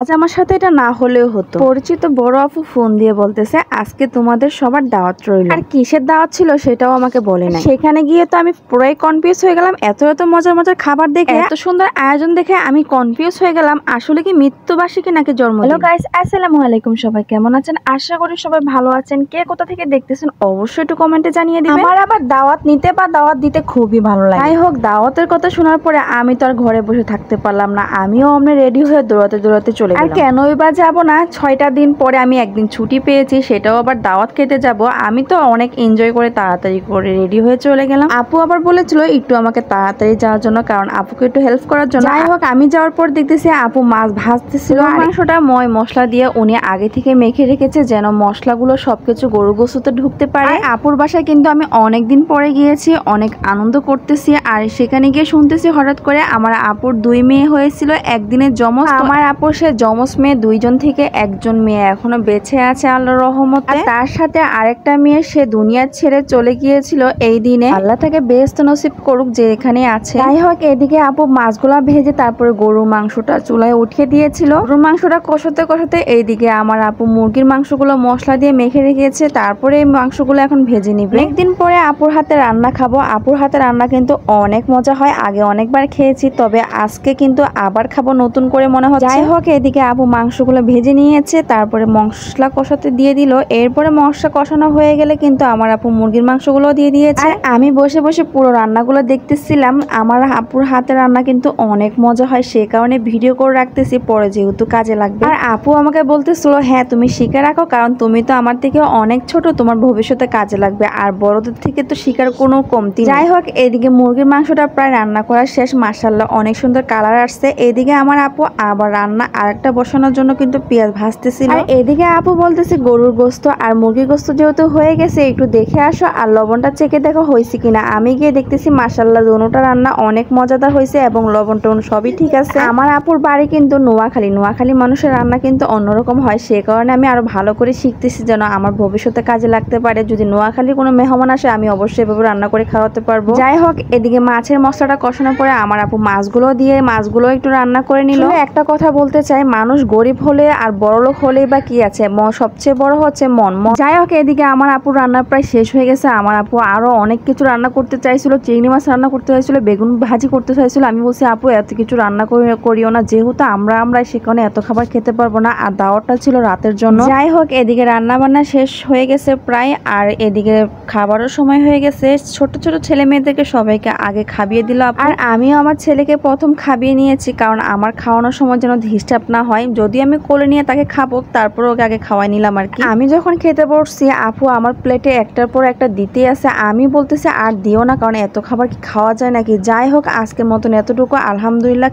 আজ আমার সাথে এটা না হলেও হতো। পরিচিত বড় আপু ফোন দিয়ে বলতেছে আজকে তোমাদের সবার দাওয়াত রইল। আর কিসের দাওয়াত ছিল সেটাও আমাকে বলে নাই। সেখানে গিয়ে তো আমি পুরাই কনফিউজ হয়ে গেলাম। এত এত মজার মজার খাবার দেখে, এত সুন্দর আয়োজন দেখে আমি কনফিউজ হয়ে গেলাম আসলে কি মৃত্যুবার্ষিকী নাকি জন্মদিন। হ্যালো গাইস, আসসালামু আলাইকুম। সবাই কেমন আছেন? আশা করি সবাই ভালো আছেন। কে কোথা থেকে দেখতেছেন অবশ্যই একটু কমেন্টে জানিয়ে দিবেন। আমার আবার দাওয়াত নিতে বা দাওয়াত দিতে খুবই ভালো লাগে। যাই হোক, দাওয়াতের কথা শোনার পরে আমি তো আর ঘরে বসে থাকতে পারলাম না। আমিও অমনে রেডি হয়ে দৌড়াতে দৌড়াতে চলে গেলাম। আর কেনই বা যাবো না, 6টা দিন পরে আমি একদিন ছুটি পেয়েছি, সেটাও আবার দাওয়াত খেতে যাব। আমি তো অনেক এনজয় করে তাড়াতাড়ি করে রেডি হয়ে চলে গেলাম। আপু আবার বলেছিল একটু আমাকে তাড়াতাড়ি যাওয়ার জন্য, কারণ আপুকে একটু হেল্প করার জন্য। যাই হোক, আমি যাওয়ার পর দেখতেছি আপু মাছ ভাজতেছিল। মাংসটা ময় মশলা দিয়ে উনি আগে থেকে মেখে রেখেছে যেন মশলাগুলো সবকিছু গরু গোশতে ঢুকতে পারে। আপুর বাসায় কিন্তু আমি অনেকদিন পরে গিয়েছি, অনেক আনন্দ করতেছি। আর সেখানে গিয়ে শুনতেছি হঠাৎ করে আমার আপুর 2 মেয়ে হয়েছিল একদিনের যমজ। আমার আপুর সে যমজ মেয়ে 2জন থেকে 1জন মেয়ে এখনো বেঁচে আছে আল্লাহর রহমতে। তার সাথে আরেকটা মেয়ে সে দুনিয়া ছেড়ে চলে গিয়েছিল এই দিনে। আল্লাহ তাকে বেহেশত নসিব করুক যে এখানে আছে। যাই হোক, এদিকে আপু মাছগুলা ভেজে তারপরে গরুর মাংসটা চুলায় উঠিয়ে দিয়েছিল। গরুর মাংসটা কষাতে কষাতে এইদিকে আমার আপু মুরগির মাংসগুলো মশলা দিয়ে মেখে রেখেছে। তারপরে এই মাংসগুলো এখন ভেজে নিবে। অনেকদিন পরে আপুর হাতে রান্না খাবো। আপুর হাতে রান্না কিন্তু অনেক মজা হয়, আগে অনেকবার খেয়েছি, তবে আজকে কিন্তু আবার খাবো নতুন করে মনে হচ্ছে। যাই হোক, এদিকে আপু মাংসগুলো ভেজে নিয়েছে, তারপরে মশলা কষাতে দিয়ে দিল। এরপরে মশলা কষানো হয়ে গেলে কিন্তু আমার আপু মুরগির মাংসগুলো দিয়ে দিয়েছে। আমি বসে বসে পুরো রান্নাগুলো দেখতেছিলাম। আমার আপুর হাতে রান্না কিন্তু অনেক মজা হয়, সে কারণে ভিডিও করে রাখতেছি, পরে যেহেতু কাজে লাগবে। আর আপু আমাকে বলতেছিল হ্যাঁ তুমি শিখে রাখো, কারণ তুমি তো আমার থেকে অনেক ছোট, তোমার ভবিষ্যতে কাজে লাগবে। আর বড়দের থেকে তো শিখার কোনো কমতি। যাই হোক, এদিকে মুরগির মাংসটা প্রায় রান্না করা শেষ। মাশাআল্লাহ অনেক সুন্দর কালার আসছে। এদিকে আমার আপু আবার রান্না আরেকটা বসানোর জন্য কিন্তু পেঁয়াজ ভাজতেছিল। আর এদিকে আপু বলতেছে গরুর গোস্ত আর মুরগির গোস্ত যেহেতু হয়ে গেছে একটু দেখে আসো আর লবণটা চেকে দেখো হয়েছে কিনা। আমি গিয়ে দেখতেছি মাশাআল্লাহ দুটোটা রান্না অনেক মজাদার হয়েছে এবং লবণ টবণ সবই ঠিক আছে। আমার আপুর বাড়ি কিন্তু নোয়াখালী মানুষের রান্না কিন্তু অন্যরকম হয়, সে কারণে আমি আরো ভালো করে শিখতেছি যেন আমার ভবিষ্যতে কাজে লাগতে পারে। যদি নোয়াখালী কোনো মেহমান আসে আমি অবশ্যই এভাবে রান্না করে খাওয়াতে পারবো। যাই হোক, এদিকে মাছের মশলাটা কষানোর পরে আমার আপু মাছগুলো দিয়ে মাছগুলো একটু রান্না করে নিল। একটা কথা বলতে চাই, মানুষ গরিব হলে আর বড়লোক হলেই বা কি আছে, সবচেয়ে বড় হচ্ছে মন। যাই হোক, এদিকে আমার আপুর রান্না প্রায় শেষ হয়ে গেছে। আমার আপু আরো অনেক কিছু রান্না করতে চাইছিল, চিংড়ি মাছ রান্না করতে চাইছিল, বেগুন ভাজি করতে চাইছিল। আমি বলছি আপু এত কিছু রান্না করিও না, যেহেতু আমরা সেখানে এত খাবার খেতে পারবো না, আর দাওয়াতটা ছিল রাতের জন্য। যাই হোক, এদিকে রান্না বান্না শেষ হয়ে গেছে প্রায়, আর এদিকে খাবারের সময় হয়ে গেছে। ছোট ছোট ছেলে মেয়েদেরকে সবাইকে আগে খাবিয়ে দিল। আর আমিও আমার ছেলেকে প্রথম খাবিয়ে নিয়েছি, কারণ আমার খাওয়ানোর সময় যেন ডিস্টার্ব না হয়। যদি আমি কোলে নিয়ে তাকে খাবো, তারপর ওকে আগে খাওয়াই নিলাম আর কি। আমি যখন খেতে বসছি আপু আমার প্লেটে একটার পর একটা দিতে আছে। আমি বলতেছি আর দিও না, কারণ এত খাবার কি খাওয়া যায় নাকি। যাই হোক, আজকের মতন এতটুকু। আলহামদুলিল্লাহ